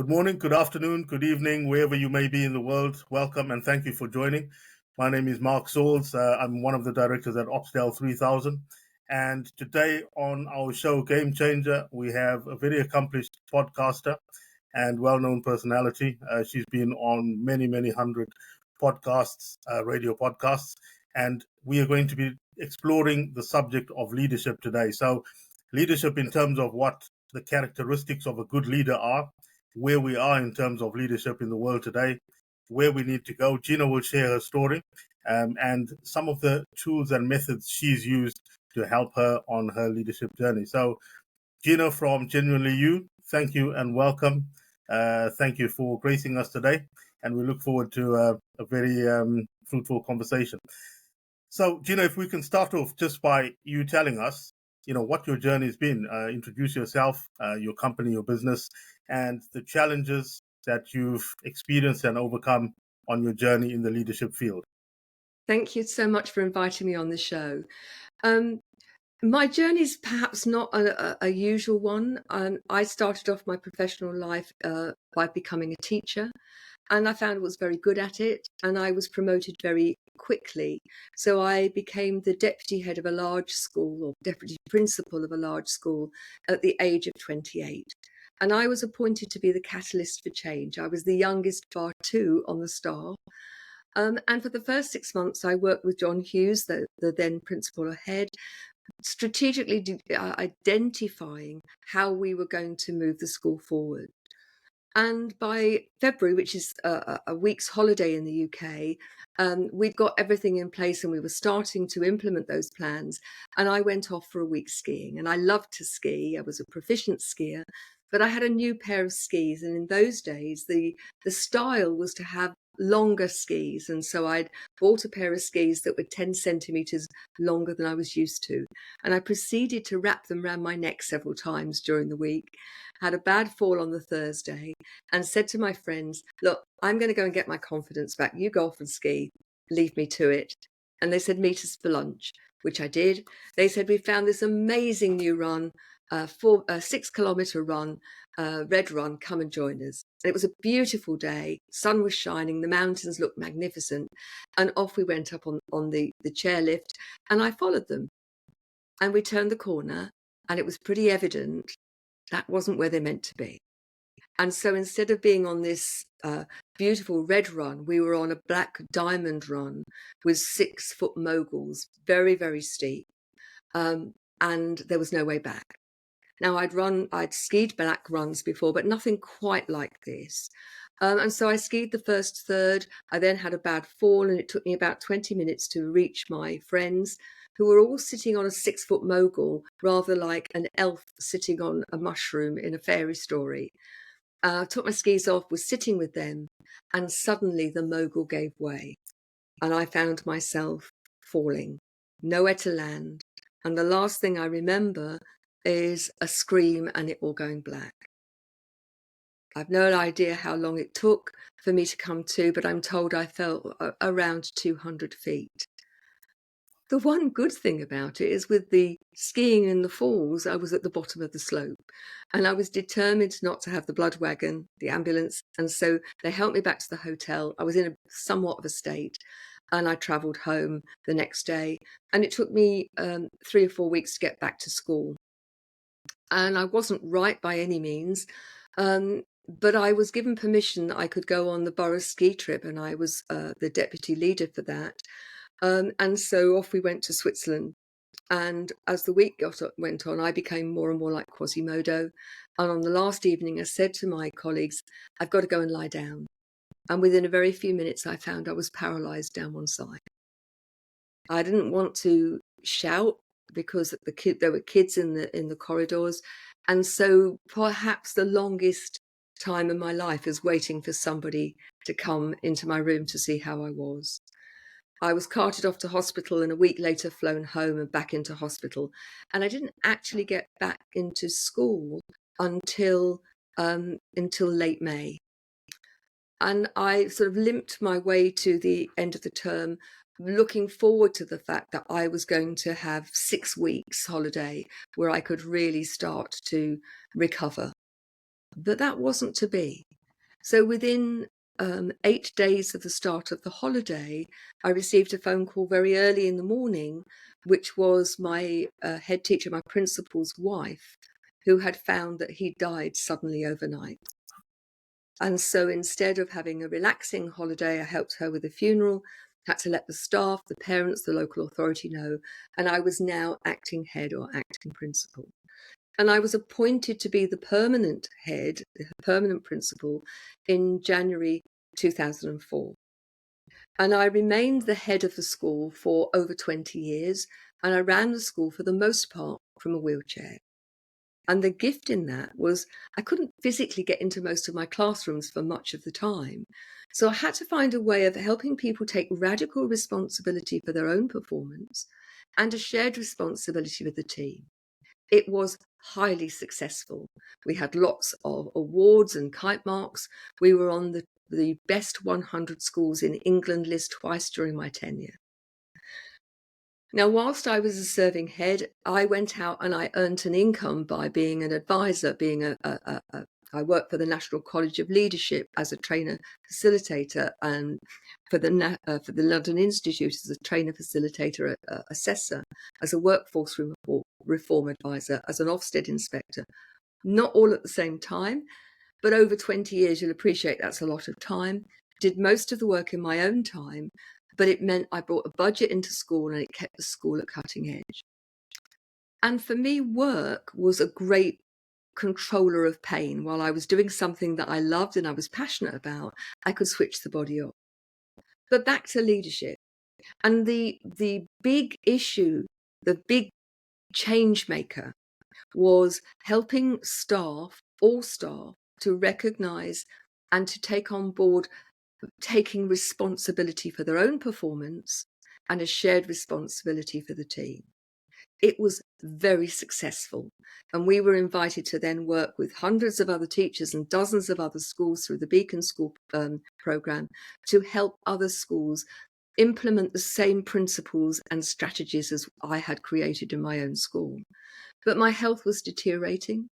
Good morning, good afternoon, good evening, wherever you may be in the world. Welcome and thank you for joining. My name is Mark Sauls. I'm one of the directors at OpsDel3000. And today on our show, Game Changer, we have a very accomplished podcaster and well-known personality. She's been on many hundred podcasts, radio podcasts, and we are going to be exploring the subject of leadership today. So leadership in terms of what the characteristics of a good leader are, where we are in terms of leadership in the world today, where we need to go. Gina will share her story and some of the tools and methods she's used to help her on her leadership journey. So Gina from Genuinely You, thank you and welcome. Thank you for gracing us today, and we look forward to a very fruitful conversation. So Gina, if we can start off just by you telling us, what your journey has been. Introduce yourself, your company, your business, and the challenges that you've experienced and overcome on your journey in the leadership field. Thank you so much for inviting me on the show. My journey is perhaps not a usual one. I started off my professional life by becoming a teacher, and I found I was very good at it, and I was promoted very quickly. So I became the deputy head of a large school, or deputy principal of a large school, at the age of 28. And I was appointed to be the catalyst for change. I was the youngest bar two on the staff. And for the first 6 months, I worked with John Hughes, the then principal head, strategically identifying how we were going to move the school forward. And by February, which is a week's holiday in the UK, we'd got everything in place and we were starting to implement those plans. And I went off for a week skiing, and I loved to ski. I was a proficient skier, but I had a new pair of skis. And in those days, the style was to have longer skis. And so I'd bought a pair of skis that were 10 centimeters longer than I was used to. And I proceeded to wrap them around my neck several times during the week. Had a bad fall on the Thursday and said to my friends, look, I'm going to go and get my confidence back. You go off and ski, leave me to it. And they said, meet us for lunch, which I did. They said, we found this amazing new run, 6 kilometer run, Red Run, come and join us. And it was a beautiful day. Sun was shining. The mountains looked magnificent. And off we went up on the chairlift, and I followed them. And we turned the corner, and it was pretty evident that wasn't where they meant to be. And so instead of being on this beautiful red run, we were on a black diamond run with 6-foot moguls, very, very steep. And there was no way back. Now I'd skied black runs before, but nothing quite like this. And so I skied the first third. I then had a bad fall, and it took me about 20 minutes to reach my friends, who were all sitting on a 6-foot mogul, rather like an elf sitting on a mushroom in a fairy story. Took my skis off, was sitting with them, and suddenly the mogul gave way. And I found myself falling, nowhere to land. And the last thing I remember is a scream and it all going black. I've no idea how long it took for me to come to, but I'm told I fell around 200 feet. The one good thing about it is with the skiing in the falls, I was at the bottom of the slope, and I was determined not to have the blood wagon, the ambulance. And so they helped me back to the hotel. I was in somewhat of a state, and I travelled home the next day. And it took me 3 or 4 weeks to get back to school. And I wasn't right by any means, but I was given permission that I could go on the borough ski trip, and I was the deputy leader for that. And so off we went to Switzerland. And as the week went on, I became more and more like Quasimodo. And on the last evening, I said to my colleagues, I've got to go and lie down. And within a very few minutes, I found I was paralyzed down one side. I didn't want to shout because there were kids in the corridors. And so perhaps the longest time in my life is waiting for somebody to come into my room to see how I was. I was carted off to hospital, and a week later flown home and back into hospital. And I didn't actually get back into school until late May. And I sort of limped my way to the end of the term, looking forward to the fact that I was going to have 6 weeks holiday where I could really start to recover. But that wasn't to be. So within 8 days of the start of the holiday, I received a phone call very early in the morning, which was my head teacher, my principal's wife, who had found that he died suddenly overnight. And so instead of having a relaxing holiday, I helped her with the funeral, had to let the staff, the parents, the local authority know, and I was now acting head or acting principal. And I was appointed to be the permanent head, the permanent principal, in January 2004. And I remained the head of the school for over 20 years, and I ran the school for the most part from a wheelchair. And the gift in that was I couldn't physically get into most of my classrooms for much of the time. So I had to find a way of helping people take radical responsibility for their own performance and a shared responsibility with the team. It was highly successful. We had lots of awards and kite marks. We were on the best 100 schools in England list twice during my tenure. Now, whilst I was a serving head, I went out and I earned an income by being an advisor, I worked for the National College of Leadership as a trainer facilitator, and for the London Institute as a trainer facilitator, assessor, as a workforce reform advisor, as an Ofsted inspector. Not all at the same time, but over 20 years, you'll appreciate that's a lot of time. Did most of the work in my own time, but it meant I brought a budget into school and it kept the school at cutting edge. And for me, work was a great controller of pain. While I was doing something that I loved and I was passionate about, I could switch the body off. But back to leadership. And the big issue, the big change maker was helping staff, all staff, to recognize and to take on board taking responsibility for their own performance and a shared responsibility for the team. It was very successful, and we were invited to then work with hundreds of other teachers and dozens of other schools through the Beacon School program to help other schools implement the same principles and strategies as I had created in my own school. But my health was deteriorating.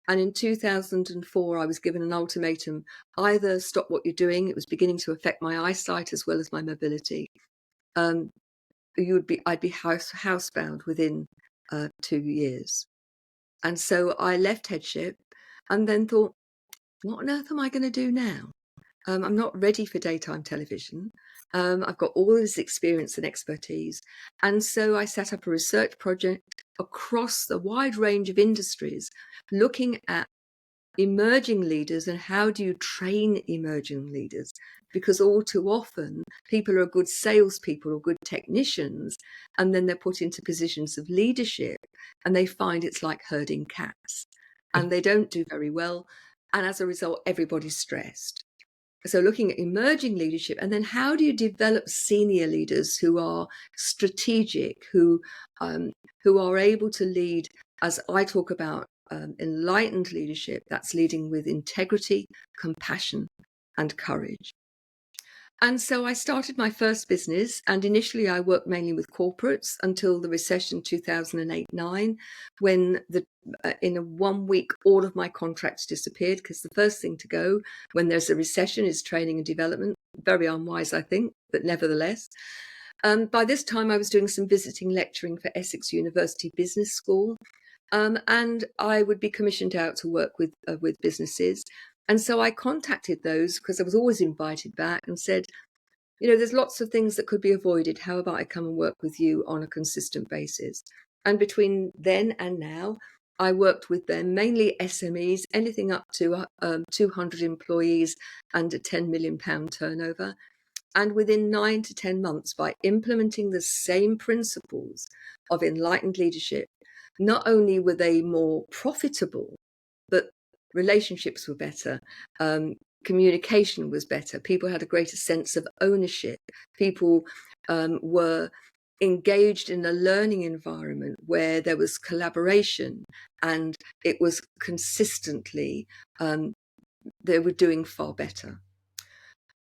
And in 2004, I was given an ultimatum: either stop what you're doing. It was beginning to affect my eyesight as well as my mobility. I'd be housebound within 2 years. And so I left headship and then thought, what on earth am I going to do now? I'm not ready for daytime television. I've got all this experience and expertise. And so I set up a research project across the wide range of industries, looking at emerging leaders and how do you train emerging leaders? Because all too often people are good salespeople or good technicians, and then they're put into positions of leadership and they find it's like herding cats and they don't do very well. And as a result, everybody's stressed. So looking at emerging leadership, and then how do you develop senior leaders who are strategic, who are able to lead, as I talk about, enlightened leadership, that's leading with integrity, compassion, and courage. And so I started my first business, and initially I worked mainly with corporates until the recession 2008-9, when in a 1 week all of my contracts disappeared, because the first thing to go when there's a recession is training and development. Very unwise, I think, but nevertheless. By this time I was doing some visiting lecturing for Essex University Business School, and I would be commissioned out to work with businesses. And so I contacted those, because I was always invited back, and said, there's lots of things that could be avoided. How about I come and work with you on a consistent basis? And between then and now, I worked with them, mainly SMEs, anything up to 200 employees and a £10 million turnover. And within 9 to 10 months, by implementing the same principles of enlightened leadership, not only were they more profitable, but relationships were better, communication was better, people had a greater sense of ownership, people were engaged in a learning environment where there was collaboration, and it was consistently, they were doing far better.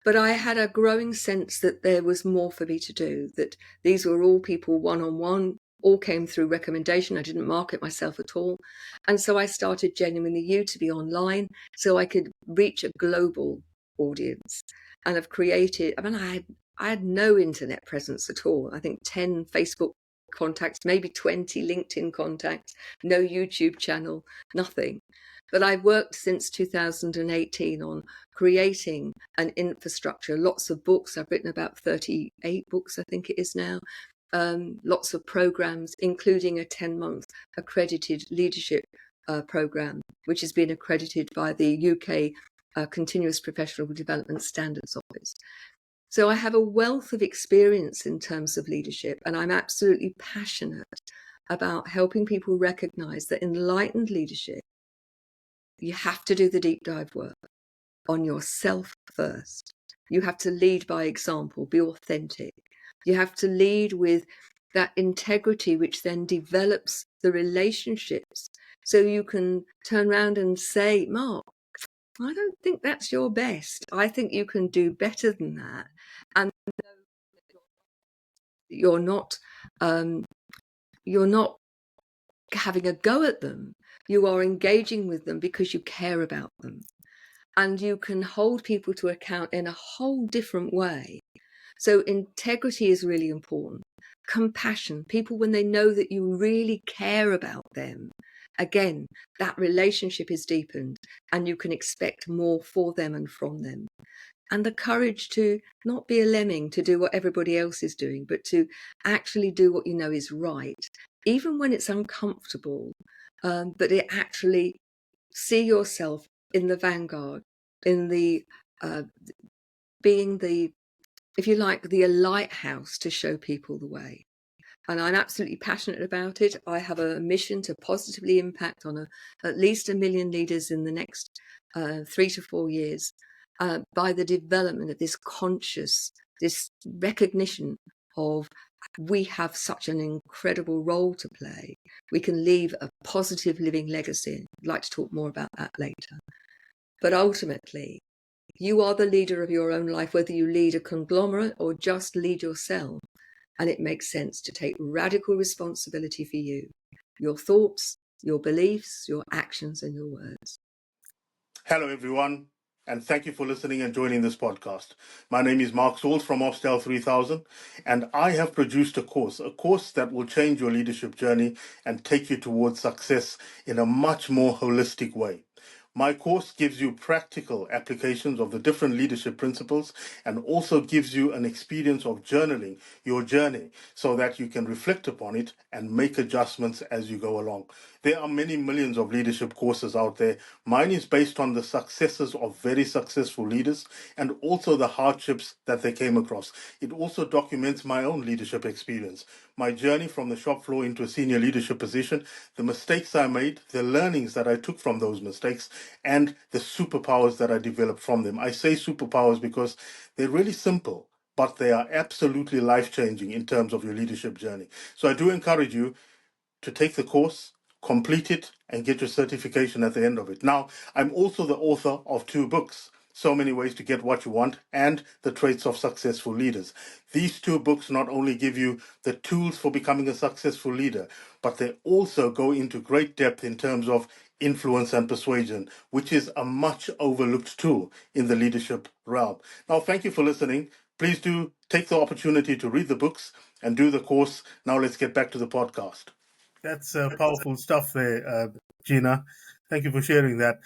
But I had a growing sense that there was more for me to do, that these were all people one-on-one, all came through recommendation. I didn't market myself at all. And so I started Genuinely You to be online so I could reach a global audience, and have created, I had no internet presence at all. I think 10 Facebook contacts, maybe 20 LinkedIn contacts, no YouTube channel, nothing. But I've worked since 2018 on creating an infrastructure, lots of books. I've written about 38 books, I think it is now. Lots of programs, including a 10-month accredited leadership program, which has been accredited by the UK Continuous Professional Development Standards Office. So I have a wealth of experience in terms of leadership, and I'm absolutely passionate about helping people recognize that enlightened leadership, you have to do the deep dive work on yourself first. You have to lead by example, be authentic. You have to lead with that integrity, which then develops the relationships. So you can turn around and say, Mark, I don't think that's your best. I think you can do better than that. And you're not having a go at them. You are engaging with them because you care about them. And you can hold people to account in a whole different way. So integrity is really important. Compassion, people when they know that you really care about them, again, that relationship is deepened and you can expect more for them and from them. And the courage to not be a lemming, to do what everybody else is doing, but to actually do what you know is right, even when it's uncomfortable, but it actually see yourself in the vanguard, in the being the, if you like, the lighthouse to show people the way. And I'm absolutely passionate about it. I have a mission to positively impact on at least 1 million leaders in the next 3 to 4 years by the development of this conscious, this recognition of we have such an incredible role to play. We can leave a positive living legacy. I'd like to talk more about that later. But ultimately, you are the leader of your own life, whether you lead a conglomerate or just lead yourself. And it makes sense to take radical responsibility for you, your thoughts, your beliefs, your actions, and your words. Hello, everyone, and thank you for listening and joining this podcast. My name is Mark Sauls from OpsDel3000, and I have produced a course that will change your leadership journey and take you towards success in a much more holistic way. My course gives you practical applications of the different leadership principles and also gives you an experience of journaling your journey so that you can reflect upon it and make adjustments as you go along. There are many millions of leadership courses out there. Mine is based on the successes of very successful leaders and also the hardships that they came across. It also documents my own leadership experience, my journey from the shop floor into a senior leadership position, the mistakes I made, the learnings that I took from those mistakes, and the superpowers that I developed from them. I say superpowers because they're really simple, but they are absolutely life-changing in terms of your leadership journey. So I do encourage you to take the course, complete it, and get your certification at the end of it. Now, I'm also the author of 2 books, So Many Ways to Get What You Want and The Traits of Successful Leaders. These 2 books not only give you the tools for becoming a successful leader, but they also go into great depth in terms of influence and persuasion, which is a much overlooked tool in the leadership realm. Now, thank you for listening. Please do take the opportunity to read the books and do the course. Now let's get back to the podcast. That's powerful stuff there, Gina. Thank you for sharing that.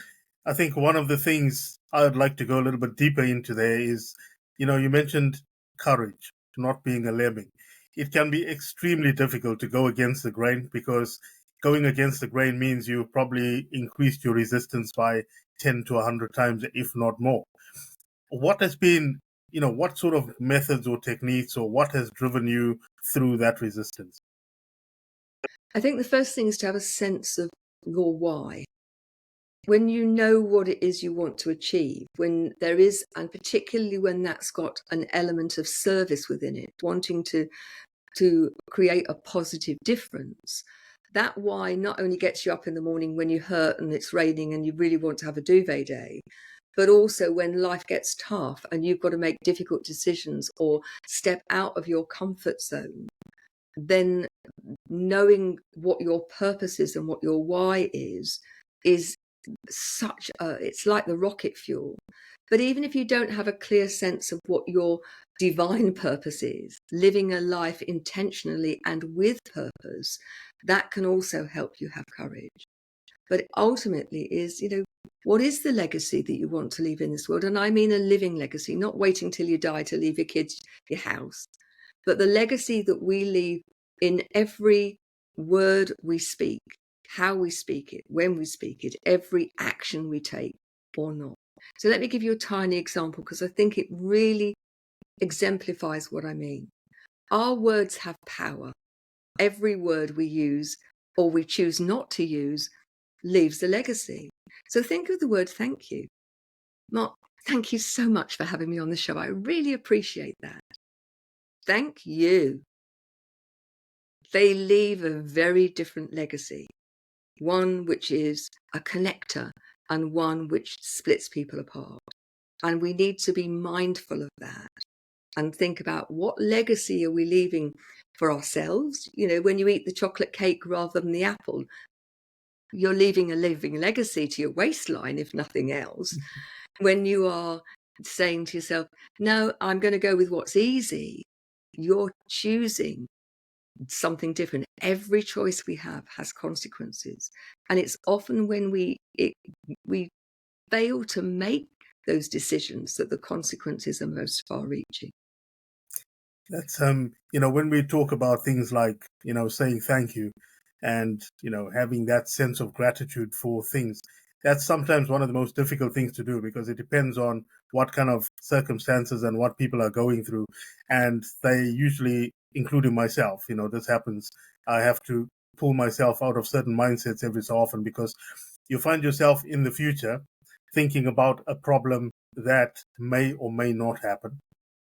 I think one of the things I would like to go a little bit deeper into there is, you mentioned courage, not being a lemming. It can be extremely difficult to go against the grain because going against the grain means you probably increased your resistance by 10 to 100 times, if not more. What has been, what sort of methods or techniques or what has driven you through that resistance? I think the first thing is to have a sense of your why. When you know what it is you want to achieve, when there is, and particularly when that's got an element of service within it, wanting to create a positive difference, that why not only gets you up in the morning when you hurt and it's raining and you really want to have a duvet day, but also when life gets tough and you've got to make difficult decisions or step out of your comfort zone, then knowing what your purpose is and what your why is such a, it's like the rocket fuel. But even if you don't have a clear sense of what your divine purpose is, living a life intentionally and with purpose, that can also help you have courage. But ultimately is, what is the legacy that you want to leave in this world? And I mean a living legacy, not waiting till you die to leave your kids your house, but the legacy that we leave in every word we speak, how we speak it, when we speak it, every action we take or not. So let me give you a tiny example, because I think it really exemplifies what I mean. Our words have power. Every word we use or we choose not to use leaves a legacy. So think of the word thank you. Mark, thank you so much for having me on the show. I really appreciate that. Thank you. They leave a very different legacy, one which is a connector and one which splits people apart. And we need to be mindful of that and think about what legacy are we leaving for ourselves. When you eat the chocolate cake rather than the apple, you're leaving a living legacy to your waistline, if nothing else. When you are saying to yourself, no, I'm going to go with what's easy, you're choosing something different. Every choice we have has consequences. And it's often when we fail to make those decisions that the consequences are most far reaching. That's when we talk about things like saying thank you and having that sense of gratitude for things, that's sometimes one of the most difficult things to do, because it depends on what kind of circumstances and what people are going through, and they usually, including myself, this happens, I have to pull myself out of certain mindsets every so often, because you find yourself in the future thinking about a problem that may or may not happen,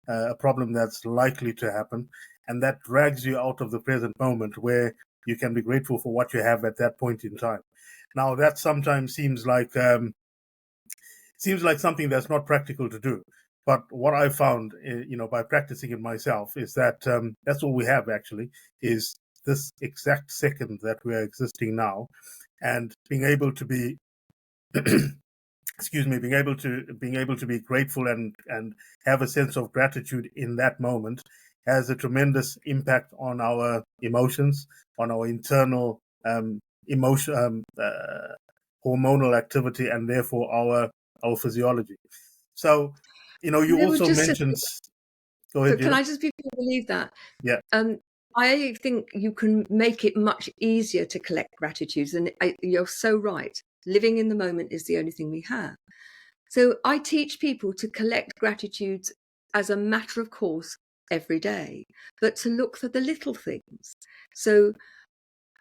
a problem that's likely to happen, and that drags you out of the present moment where you can be grateful for what you have at that point in time. Now, that sometimes seems like something that's not practical to do. But what I found, by practicing it myself, is that that's all we have actually, is this exact second that we are existing now, and being able to be being able to be grateful and have a sense of gratitude in that moment has a tremendous impact on our emotions, on our internal hormonal activity, and therefore our physiology. So, you also mentioned. Go ahead, Can Gina. I just, before we leave that? Yeah. I think you can make it much easier to collect gratitudes, and you're so right. Living in the moment is the only thing we have. So I teach people to collect gratitudes as a matter of course every day, but to look for the little things. So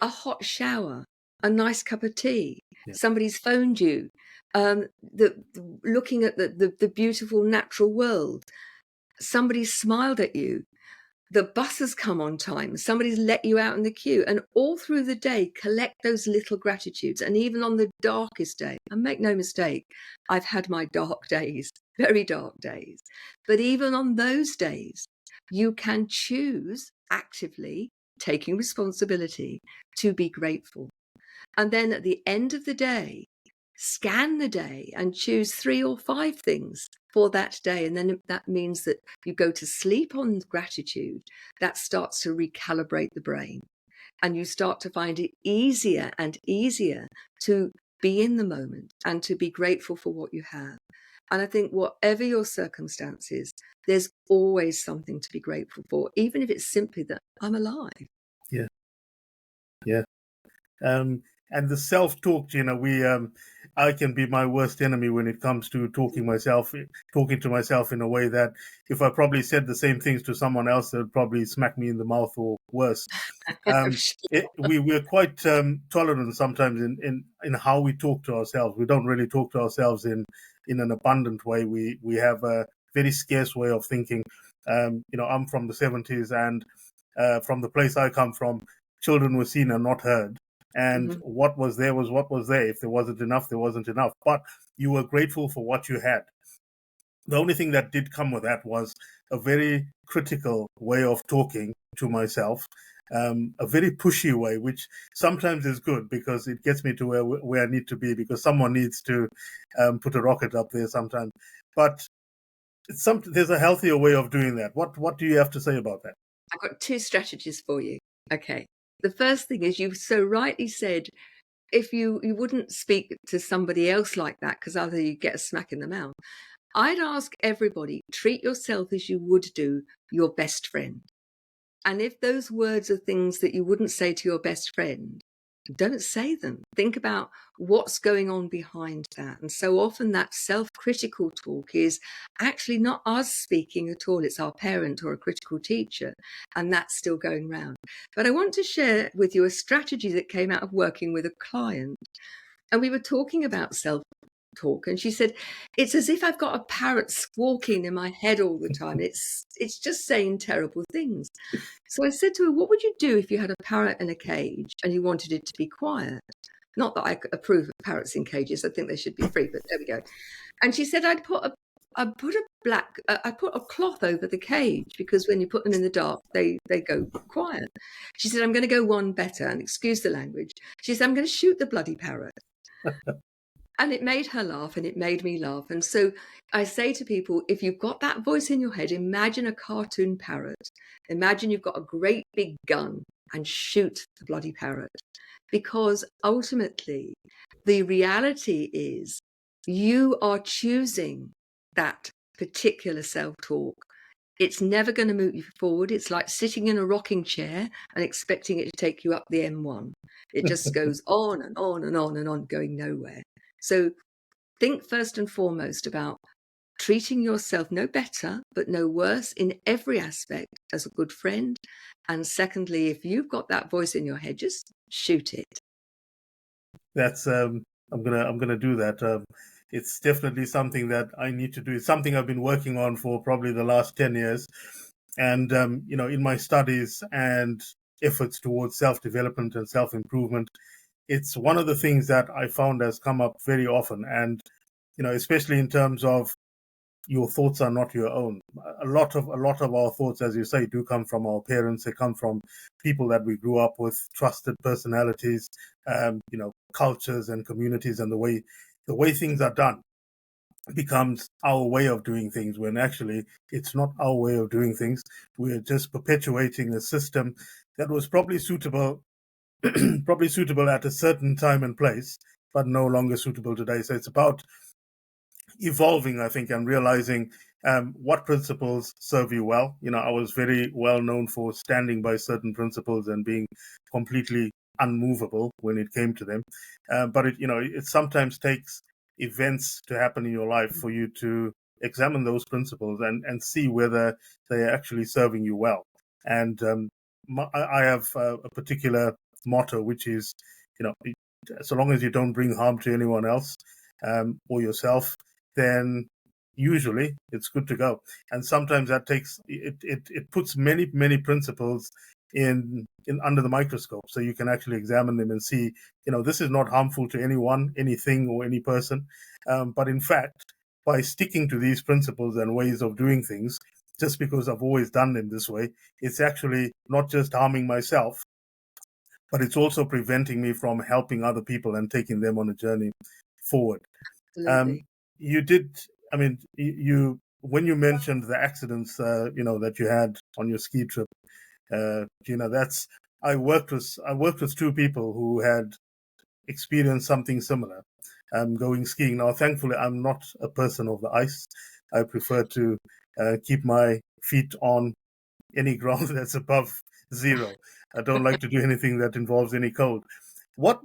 a hot shower, a nice cup of tea, somebody's phoned you, looking at the beautiful natural world, somebody smiled at you, the bus has come on time, somebody's let you out in the queue, and all through the day, collect those little gratitudes. And even on the darkest day, and make no mistake, I've had my dark days, very dark days. But even on those days, you can choose actively, taking responsibility, to be grateful. And then at the end of the day, scan the day and choose 3 or 5 things for that day. And then that means that you go to sleep on gratitude. That starts to recalibrate the brain. And you start to find it easier and easier to be in the moment and to be grateful for what you have. And I think whatever your circumstances, there's always something to be grateful for, even if it's simply that I'm alive. Yeah. Yeah. And the self-talk, I can be my worst enemy when it comes to talking to myself in a way that if I probably said the same things to someone else, they would probably smack me in the mouth or worse. We're quite tolerant sometimes in how we talk to ourselves. We don't really talk to ourselves in an abundant way. We have a very scarce way of thinking. I'm from the 70s, and from the place I come from, children were seen and not heard. And what was there was what was there. If there wasn't enough, there wasn't enough. But you were grateful for what you had. The only thing that did come with that was a very critical way of talking to myself, a very pushy way, which sometimes is good because it gets me to where I need to be, because someone needs to put a rocket up there sometime. But there's a healthier way of doing that. What do you have to say about that? I've got two strategies for you. Okay. The first thing is, you so rightly said, if you wouldn't speak to somebody else like that, because either you get a smack in the mouth. I'd ask everybody, treat yourself as you would do your best friend. And if those words are things that you wouldn't say to your best friend, don't say them. Think about what's going on behind that. And so often that self-critical talk is actually not us speaking at all. It's our parent or a critical teacher, and that's still going round. But I want to share with you a strategy that came out of working with a client. And we were talking about self-talk, and she said, it's as if I've got a parrot squawking in my head all the time. It's just saying terrible things. So I said to her, what would you do if you had a parrot in a cage and you wanted it to be quiet? Not that I approve of parrots in cages. I think they should be free, but there we go. And she said, I put a cloth over the cage, because when you put them in the dark, they go quiet. She said, I'm going to go one better, and excuse the language. She said, I'm going to shoot the bloody parrot. And it made her laugh, and it made me laugh. And so I say to people, if you've got that voice in your head, imagine a cartoon parrot. Imagine you've got a great big gun and shoot the bloody parrot. Because ultimately, the reality is you are choosing that particular self-talk. It's never going to move you forward. It's like sitting in a rocking chair and expecting it to take you up the M1. It just goes on and on and on and on, going nowhere. So think first and foremost about treating yourself no better, but no worse in every aspect as a good friend. And secondly, if you've got that voice in your head, just shoot it. That's I'm gonna do that. It's definitely something that I need to do. It's something I've been working on for probably the last 10 years. And in my studies and efforts towards self-development and self-improvement, it's one of the things that I found has come up very often. And especially in terms of your thoughts are not your own. A lot of our thoughts, as you say, do come from our parents. They come from people that we grew up with, trusted personalities, cultures and communities, and the way things are done becomes our way of doing things, when actually it's not our way of doing things. We're just perpetuating a system that was probably suitable at a certain time and place, but no longer suitable today. So it's about evolving, I think, and realizing what principles serve you well. I was very well known for standing by certain principles and being completely unmovable when it came to them. But it sometimes takes events to happen in your life for you to examine those principles and see whether they are actually serving you well. And I have a particular motto, which is, so long as you don't bring harm to anyone else or yourself, then usually it's good to go. And sometimes that takes it puts many principles in under the microscope, so you can actually examine them and see, this is not harmful to anyone, anything, or any person. But in fact, by sticking to these principles and ways of doing things, just because I've always done them this way, it's actually not just harming myself, but it's also preventing me from helping other people and taking them on a journey forward. Absolutely. You did, I mean, you when you mentioned the accidents, that you had on your ski trip, Gina, I worked with two people who had experienced something similar, going skiing. Now, thankfully, I'm not a person of the ice. I prefer to keep my feet on any ground that's above zero. I don't like to do anything that involves any cold. What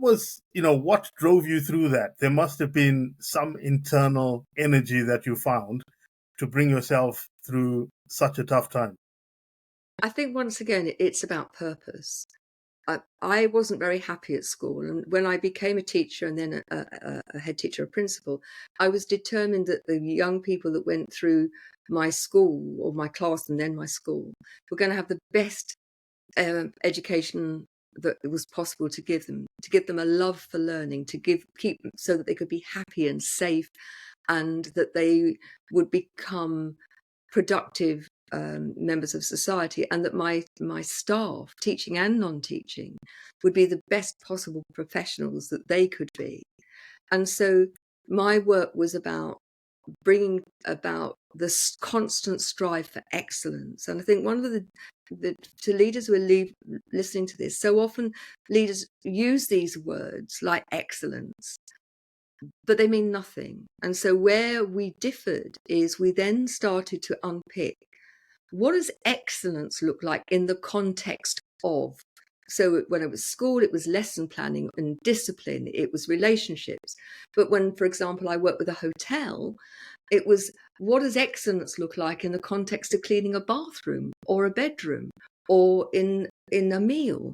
drove you through that? There must have been some internal energy that you found to bring yourself through such a tough time. I think once again, it's about purpose. I wasn't very happy at school, and when I became a teacher and then a head teacher, a principal, I was determined that the young people that went through my school or my class and then my school were going to have the best education that it was possible to give them a love for learning, keep so that they could be happy and safe and that they would become productive members of society, and that my staff, teaching and non-teaching, would be the best possible professionals that they could be. And so my work was about bringing about this constant strive for excellence. And I think one of the to leaders who are listening to this, so often leaders use these words like excellence, but they mean nothing. And so where we differed is we then started to unpick, what does excellence look like in the context of? So when it was school, it was lesson planning and discipline, it was relationships. But when, for example, I worked with a hotel, it was, what does excellence look like in the context of cleaning a bathroom or a bedroom or in a meal?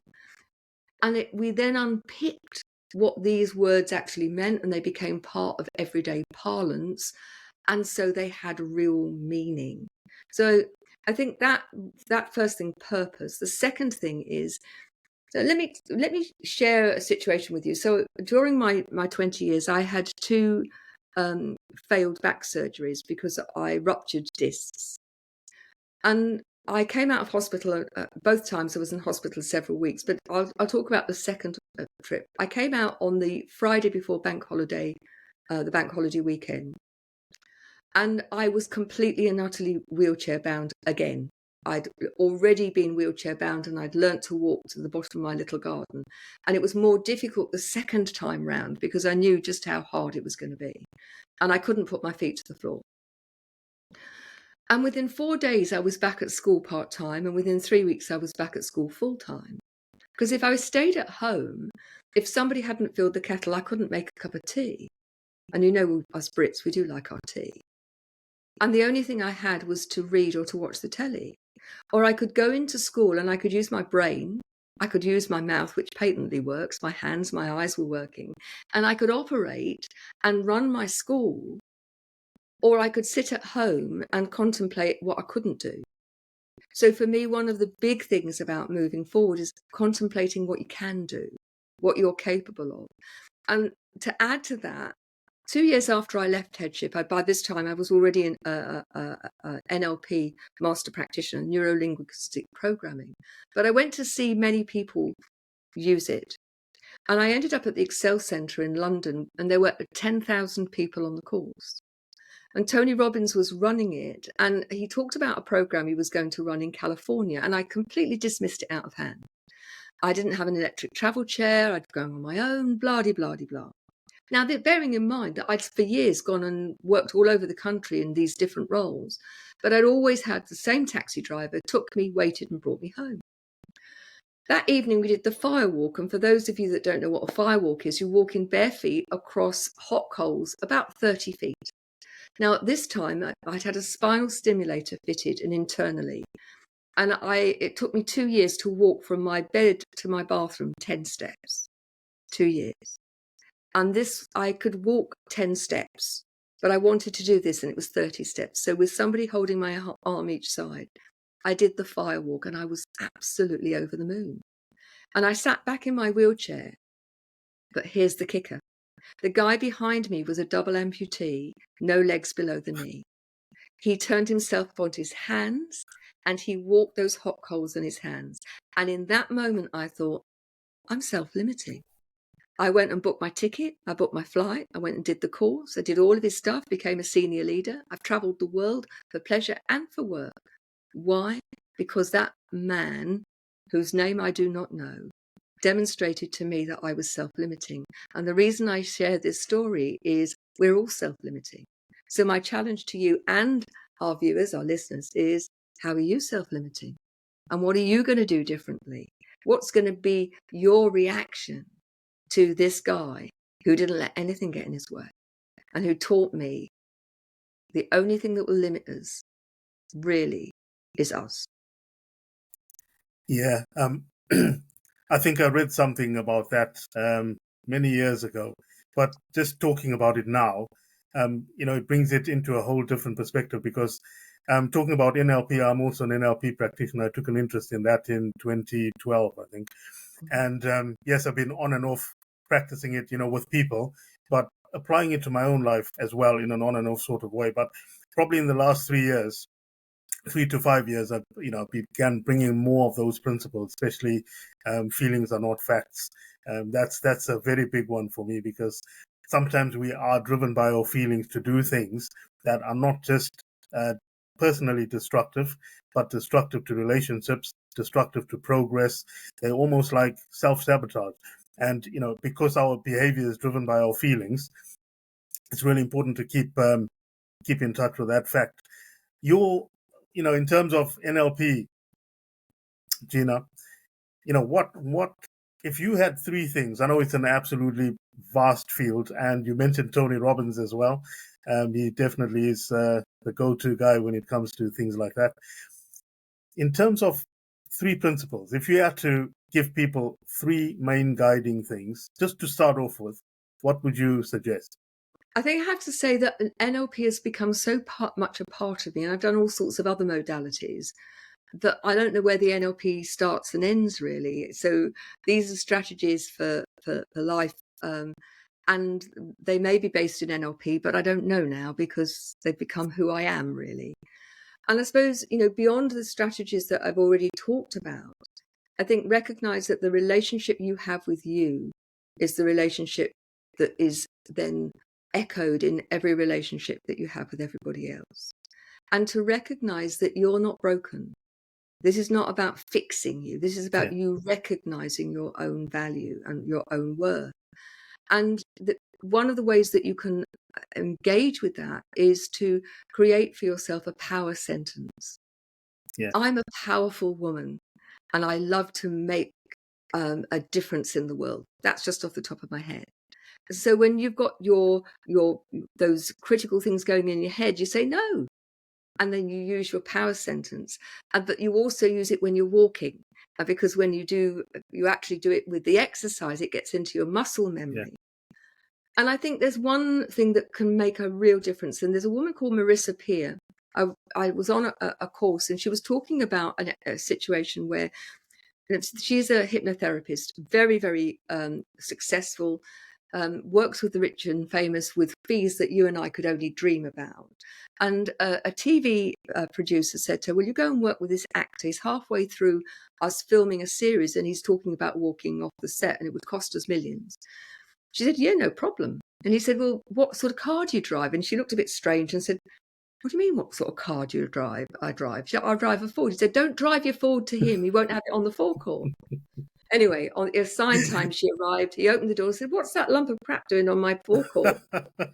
And we then unpicked what these words actually meant, and they became part of everyday parlance. And so they had real meaning. So I think that first thing, purpose. The second thing is, so let me share a situation with you. So during my 20 years, I had two failed back surgeries because I ruptured discs. And I came out of hospital both times. I was in hospital several weeks, but I'll talk about the second trip. I came out on the Friday before bank holiday, the bank holiday weekend. And I was completely and utterly wheelchair bound again. I'd already been wheelchair bound, and I'd learnt to walk to the bottom of my little garden. And it was more difficult the second time round because I knew just how hard it was going to be. And I couldn't put my feet to the floor. And within 4 days, I was back at school part-time. And within 3 weeks, I was back at school full-time. Because if I stayed at home, if somebody hadn't filled the kettle, I couldn't make a cup of tea. And you know, us Brits, we do like our tea. And the only thing I had was to read or to watch the telly. Or I could go into school and I could use my brain. I could use my mouth, which patently works. My hands, my eyes were working. And I could operate and run my school. Or I could sit at home and contemplate what I couldn't do. So for me, one of the big things about moving forward is contemplating what you can do, what you're capable of. And to add to that, 2 years after I left headship, by this time I was already an NLP master practitioner, neuro-linguistic programming. But I went to see many people use it. And I ended up at the Excel Centre in London, and there were 10,000 people on the course. And Tony Robbins was running it, and he talked about a program he was going to run in California, and I completely dismissed it out of hand. I didn't have an electric travel chair, I'd go on my own, blah-de-blah-de-blah. Now, bearing in mind that I'd for years gone and worked all over the country in these different roles, but I'd always had the same taxi driver, took me, waited and brought me home. That evening we did the firewalk, and for those of you that don't know what a firewalk is, you walk in bare feet across hot coals about 30 feet. Now, at this time, I'd had a spinal stimulator fitted and internally, and it took me 2 years to walk from my bed to my bathroom 10 steps. 2 years. And this, I could walk 10 steps, but I wanted to do this, and it was 30 steps. So with somebody holding my arm each side, I did the firewalk, and I was absolutely over the moon. And I sat back in my wheelchair, but here's the kicker. The guy behind me was a double amputee, no legs below the knee. He turned himself on his hands and he walked those hot coals in his hands. And in that moment, I thought, I'm self-limiting. I went and booked my ticket. I booked my flight. I went and did the course. I did all of his stuff, became a senior leader. I've traveled the world for pleasure and for work. Why? Because that man, whose name I do not know, demonstrated to me that I was self-limiting. And the reason I share this story is we're all self-limiting. So my challenge to you and our viewers, our listeners, is how are you self-limiting? And what are you going to do differently? What's going to be your reaction to this guy who didn't let anything get in his way and who taught me the only thing that will limit us really is us? Yeah. I think I read something about that many years ago, but just talking about it now, it brings it into a whole different perspective because talking about NLP, I'm also an NLP practitioner. I took an interest in that in 2012, I think. And yes, I've been on and off practicing it, with people. But applying it to my own life as well in an on and off sort of way. But probably in the last 3 years, 3 to 5 years, I began bringing more of those principles, especially feelings are not facts. That's a very big one for me, because sometimes we are driven by our feelings to do things that are not just personally destructive, but destructive to relationships, destructive to progress. They're almost like self-sabotage. And, because our behavior is driven by our feelings, it's really important to keep in touch with that fact. In terms of NLP, Gina, what if you had three things? I know it's an absolutely vast field, and you mentioned Tony Robbins as well. He definitely is the go-to guy when it comes to things like that. In terms of three principles, if you had to give people three main guiding things, just to start off with, what would you suggest? I think I have to say that NLP has become so much a part of me, and I've done all sorts of other modalities, that I don't know where the NLP starts and ends, really. So these are strategies for life, and they may be based in NLP, but I don't know now, because they've become who I am, really. And I suppose, beyond the strategies that I've already talked about, I think recognize that the relationship you have with you is the relationship that is then echoed in every relationship that you have with everybody else. And to recognize that you're not broken. This is not about fixing you. This is about you recognizing your own value and your own worth. And one of the ways that you can engage with that is to create for yourself a power sentence. Yeah. I'm a powerful woman, and I love to make a difference in the world. That's just off the top of my head. So when you've got your those critical things going in your head, you say no, and then you use your power sentence. But you also use it when you're walking, because when you actually do it with the exercise, it gets into your muscle memory. Yeah. And I think there's one thing that can make a real difference. And there's a woman called Marissa Peer. I was on a course, and she was talking about a situation where she's a hypnotherapist, very, very successful, works with the rich and famous with fees that you and I could only dream about. And a TV producer said to her, "Will you go and work with this actor? He's halfway through us filming a series, and he's talking about walking off the set, and it would cost us millions." She said, "Yeah, no problem." And he said, "Well, what sort of car do you drive?" And she looked a bit strange and said, "What do you mean, what sort of car do you drive?" "I drive." She said, "I drive a Ford." He said, "Don't drive your Ford to him. He won't have it on the forecourt." Anyway, on the assigned time, she arrived. He opened the door and said, "What's that lump of crap doing on my forecourt?"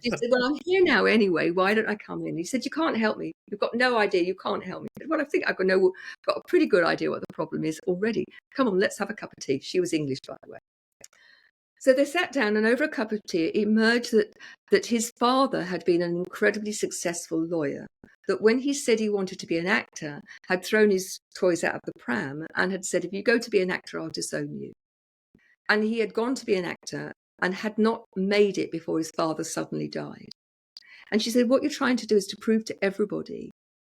She said, "Well, I'm here now anyway. Why don't I come in?" He said, "You can't help me. You've got no idea. You can't help me." She said, "Well, I think I've got a pretty good idea what the problem is already. Come on, let's have a cup of tea." She was English, by the way. So they sat down, and over a cup of tea, it emerged that his father had been an incredibly successful lawyer, that when he said he wanted to be an actor, had thrown his toys out of the pram and had said, "If you go to be an actor, I'll disown you." And he had gone to be an actor and had not made it before his father suddenly died. And she said, "What you're trying to do is to prove to everybody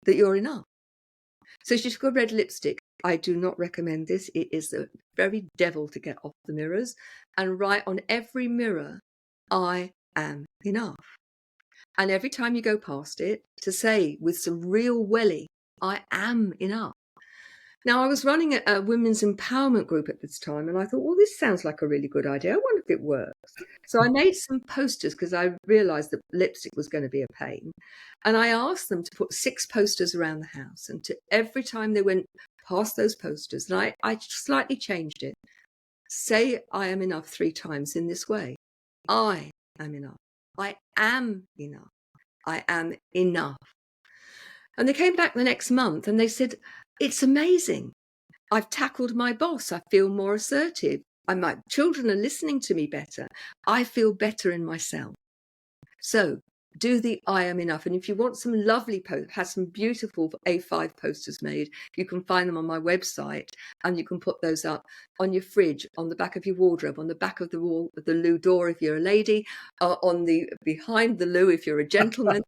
that you're enough." So she took a red lipstick. I do not recommend this. It is the very devil to get off the mirrors, and write on every mirror, "I am enough." And every time you go past it, to say with some real welly, "I am enough." Now, I was running a women's empowerment group at this time, and I thought, well, this sounds like a really good idea. I wonder if it works. So I made some posters, because I realized that lipstick was going to be a pain. And I asked them to put 6 posters around the house. And every time they went past those posters, and I slightly changed it, say "I am enough" 3 times in this way. I am enough. I am enough. I am enough. And they came back the next month and they said, "It's amazing. I've tackled my boss. I feel more assertive. My children are listening to me better. I feel better in myself." So do the "I am enough." And if you want some lovely has some beautiful A5 posters made, you can find them on my website, and you can put those up on your fridge, on the back of your wardrobe, on the back of the wall, the loo door if you're a lady, behind the loo if you're a gentleman,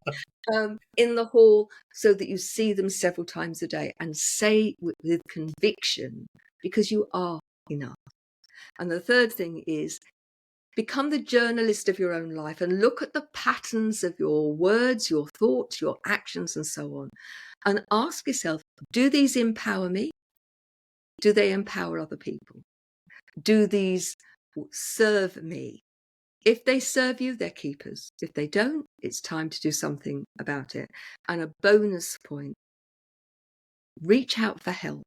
in the hall, so that you see them several times a day and say with conviction, because you are enough. And the third thing is, Become the journalist of your own life and look at the patterns of your words, your thoughts, your actions, and so on. And ask yourself, do these empower me? Do they empower other people? Do these serve me? If they serve you, they're keepers. If they don't, it's time to do something about it. And a bonus point, reach out for help.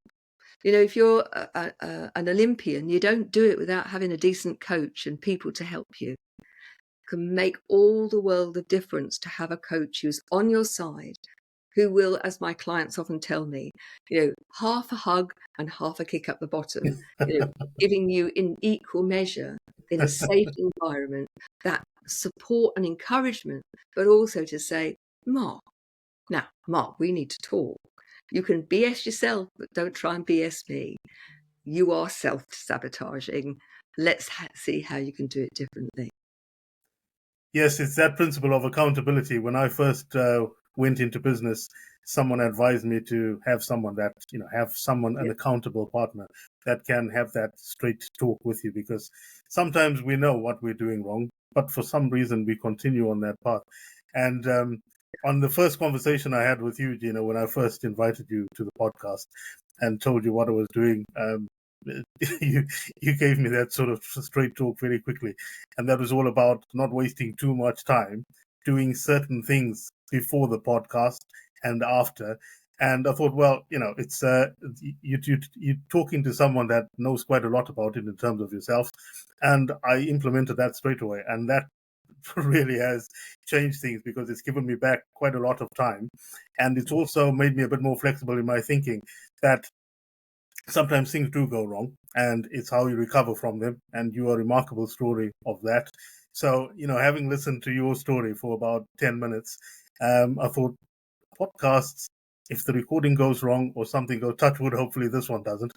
You know, if you're an Olympian, you don't do it without having a decent coach and people to help you. It can make all the world of difference to have a coach who's on your side, who will, as my clients often tell me, half a hug and half a kick up the bottom, giving you in equal measure in a safe environment that support and encouragement, but also to say, Mark, we need to talk. You can BS yourself, but don't try and BS me. You are self-sabotaging. Let's see how you can do it differently. Yes, it's that principle of accountability. When I first went into business, someone advised me to have someone that, an accountable partner that can have that straight talk with you, because sometimes we know what we're doing wrong, but for some reason we continue on that path. And on the first conversation I had with you, Gina, when I first invited you to the podcast and told you what I was doing, you gave me that sort of straight talk very quickly, and that was all about not wasting too much time doing certain things before the podcast and after. And I thought, well, it's you're talking to someone that knows quite a lot about it in terms of yourself, and I implemented that straight away, and that really has changed things, because it's given me back quite a lot of time, and it's also made me a bit more flexible in my thinking that sometimes things do go wrong, and it's how you recover from them. And you are a remarkable story of that. So, having listened to your story for about 10 minutes, I thought, podcasts, if the recording goes wrong or something goes, touch wood, hopefully this one doesn't,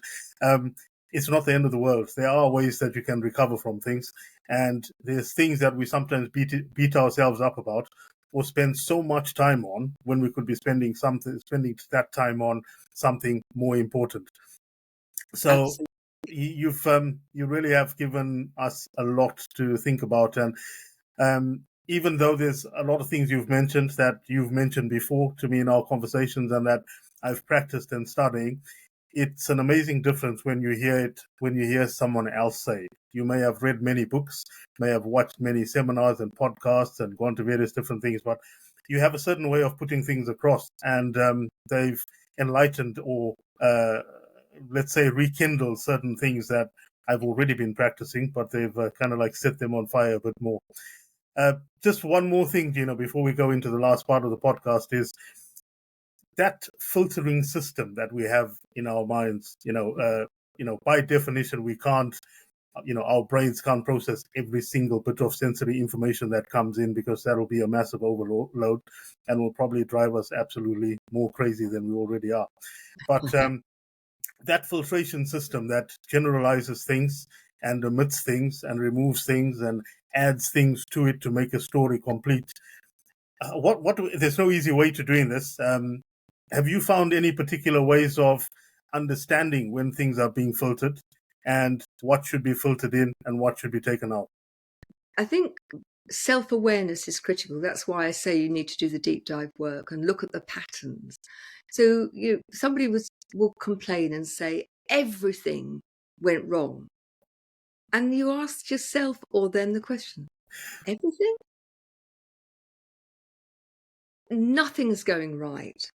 it's not the end of the world. There are ways that you can recover from things. And there's things that we sometimes beat ourselves up about or spend so much time on, when we could be spending that time on something more important. So you really have given us a lot to think about. And even though there's a lot of things you've mentioned before to me in our conversations, and that I've practiced and studying, it's an amazing difference when you hear someone else say it. You may have read many books, may have watched many seminars and podcasts and gone to various different things, but you have a certain way of putting things across, and they've enlightened or let's say rekindle certain things that I've already been practicing, but they've kind of like set them on fire a bit more. Just one more thing, before we go into the last part of the podcast, is that filtering system that we have in our minds. By definition, we can't, our brains can't process every single bit of sensory information that comes in, because that will be a massive overload and will probably drive us absolutely more crazy than we already are. But that filtration system that generalizes things and omits things and removes things and adds things to it to make a story complete. There's no easy way to doing this. Have you found any particular ways of understanding when things are being filtered, and what should be filtered in and what should be taken out? I think self-awareness is critical. That's why I say you need to do the deep dive work and look at the patterns. So somebody will complain and say everything went wrong. And you ask yourself or them the question, everything? Nothing's going right.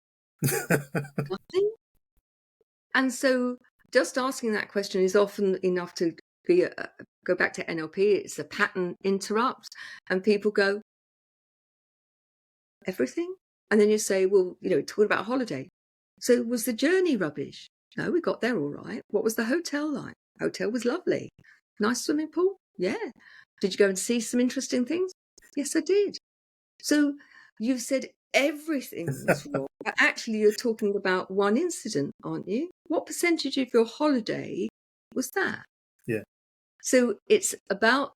Nothing? And so just asking that question is often enough to go back to NLP. It's a pattern interrupt, and people go, everything? And then you say, well, talking about holiday. So was the journey rubbish? No, we got there all right. What was the hotel like? Hotel was lovely. Nice swimming pool? Yeah. Did you go and see some interesting things? Yes, I did. So you've said everything was wrong, but actually you're talking about one incident, aren't you? What percentage of your holiday was that? Yeah. So it's about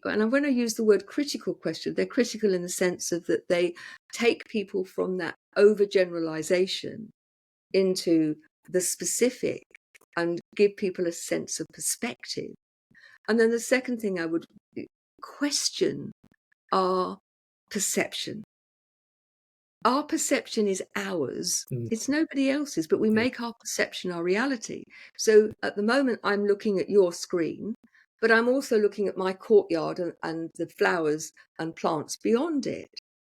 and when I use the word critical question, they're critical in the sense of that they take people from that overgeneralization into the specific and give people a sense of perspective. And then the second thing I would question our perception. Our perception is ours. It's nobody else's, but we make our perception our reality. So at the moment, I'm looking at your screen, but I'm also looking at my courtyard and the flowers and plants beyond it.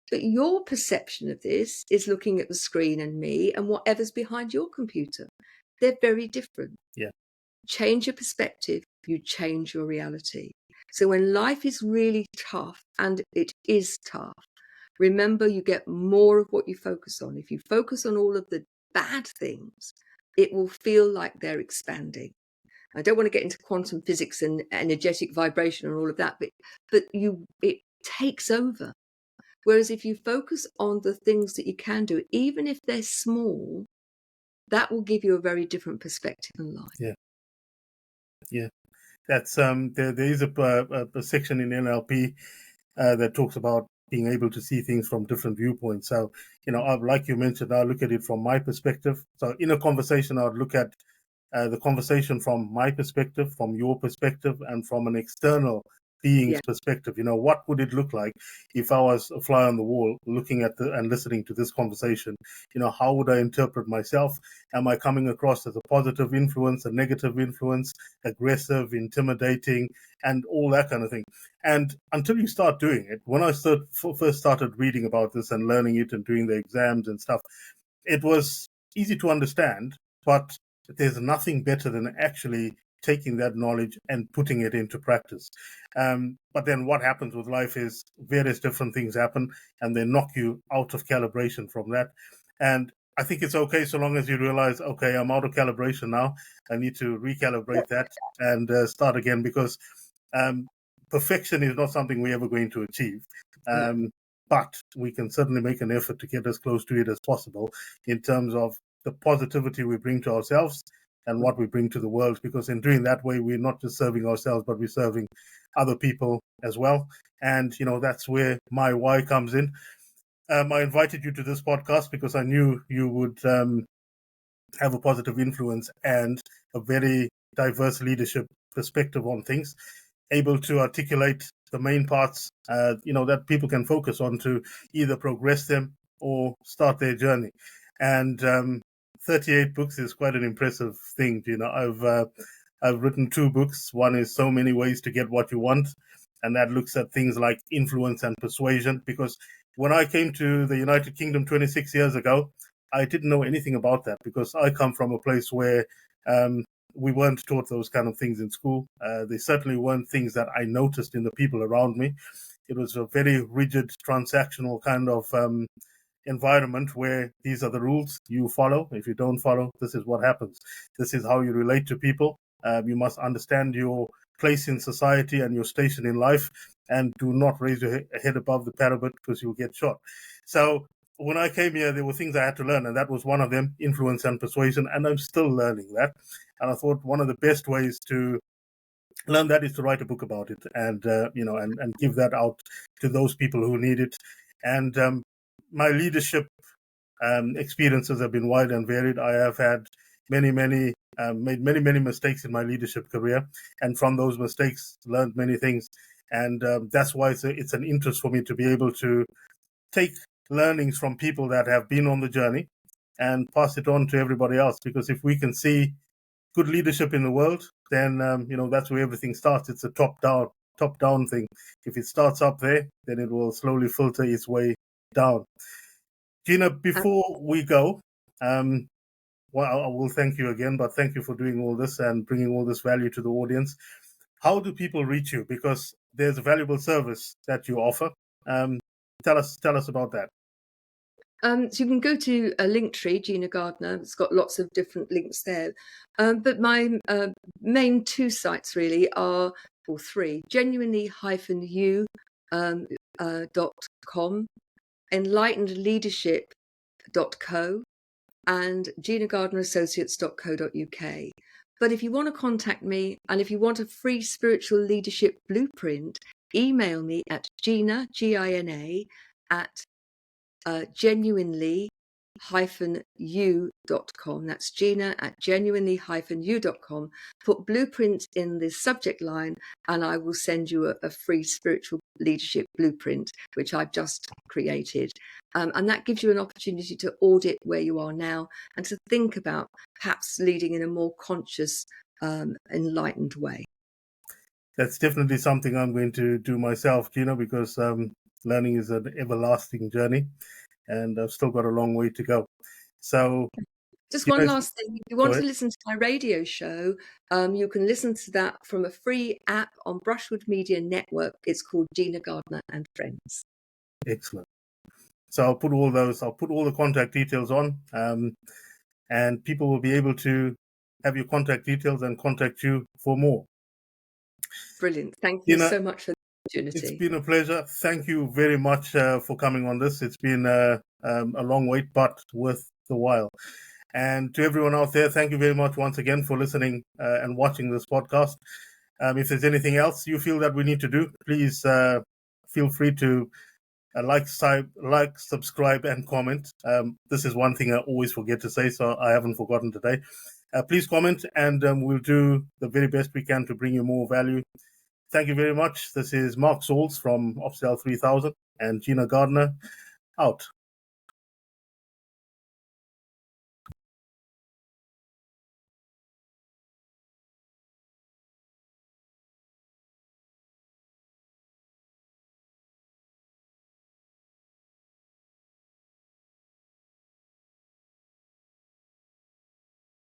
But your perception of this is looking at the screen and me and whatever's behind your computer. They're very different. Yeah. Change your perspective, you change your reality. So when life is really tough, and it is tough, remember you get more of what you focus on. If you focus on all of the bad things, it will feel like they're expanding. I don't want to get into quantum physics and energetic vibration and all of that, but it takes over. Whereas if you focus on the things that you can do, even if they're small, that will give you a very different perspective on life. Yeah. That's there is a section in NLP that talks about being able to see things from different viewpoints. So, like you mentioned, I look at it from my perspective. So in a conversation, I would look at the conversation from my perspective, from your perspective, and from an external being's perspective. What would it look like if I was a fly on the wall looking at and listening to this conversation? How would I interpret myself? Am I coming across as a positive influence, a negative influence, aggressive, intimidating, and all that kind of thing? And until you start doing it, when I first started reading about this and learning it and doing the exams and stuff, it was easy to understand, but there's nothing better than actually taking that knowledge and putting it into practice. But then what happens with life is various different things happen and they knock you out of calibration from that. And I think it's okay so long as you realize, okay, I'm out of calibration now. I need to recalibrate that and start again, because perfection is not something we're ever going to achieve. But we can certainly make an effort to get as close to it as possible in terms of the positivity we bring to ourselves and what we bring to the world, because in doing that way, we're not just serving ourselves, but we're serving other people as well. And, that's where my why comes in. I invited you to this podcast because I knew you would have a positive influence and a very diverse leadership perspective on things, able to articulate the main parts, that people can focus on to either progress them or start their journey. And 38 books is quite an impressive thing. I've written 2 books. One is So Many Ways to Get What You Want, and that looks at things like influence and persuasion. Because when I came to the United Kingdom 26 years ago, I didn't know anything about that, because I come from a place where we weren't taught those kind of things in school. They certainly weren't things that I noticed in the people around me. It was a very rigid, transactional kind of environment where these are the rules you follow. If you don't follow, this is what happens. This is how you relate to people. You must understand your place in society and your station in life, and do not raise your head above the parapet, because you'll get shot. So when I came here, there were things I had to learn, and that was one of them, influence and persuasion, and I'm still learning that. And I thought one of the best ways to learn that is to write a book about it, and and give that out to those people who need it. And my leadership experiences have been wide and varied. I have had made many mistakes in my leadership career, and from those mistakes learned many things. And that's why it's an interest for me to be able to take learnings from people that have been on the journey and pass it on to everybody else. Because if we can see good leadership in the world, then that's where everything starts. It's a top down thing. If it starts up there, then it will slowly filter its way down. Gina, before we go, well, I will thank you again, but thank you for doing all this and bringing all this value to the audience. How do people reach you? Because there's a valuable service that you offer. Tell us about that. So you can go to a Linktree, Gina Gardiner. It's got lots of different links there. But my main 2 sites really are, or 3, genuinely-u.com, enlightenedleadership.co, and ginagardinerassociates.co.uk. But if you want to contact me, and if you want a free spiritual leadership blueprint, email me at Gina, Gina, at genuinely, genuinely-u.com. That's Gina at genuinely-u.com. Put blueprint in the subject line, and I will send you a free spiritual leadership blueprint, which I've just created. And that gives you an opportunity to audit where you are now and to think about perhaps leading in a more conscious, enlightened way. That's definitely something I'm going to do myself, Gina, because learning is an everlasting journey, and I've still got a long way to go. So, just Gina, one last thing. If you want to listen to my radio show, you can listen to that from a free app on Brushwood Media Network. It's called Gina Gardiner and Friends. Excellent. So I'll put all the contact details on, and people will be able to have your contact details and contact you for more. Brilliant. Thank you so much for the opportunity. It's been a pleasure. Thank you very much for coming on this. It's been a long wait, but worth the while. And to everyone out there, thank you very much once again for listening and watching this podcast. If there's anything else you feel that we need to do, please feel free to like, subscribe, and comment. This is one thing I always forget to say, so I haven't forgotten today. Please comment, and we'll do the very best we can to bring you more value. Thank you very much. This is Mark Sauls from OpsDel3000 and Gina Gardiner out.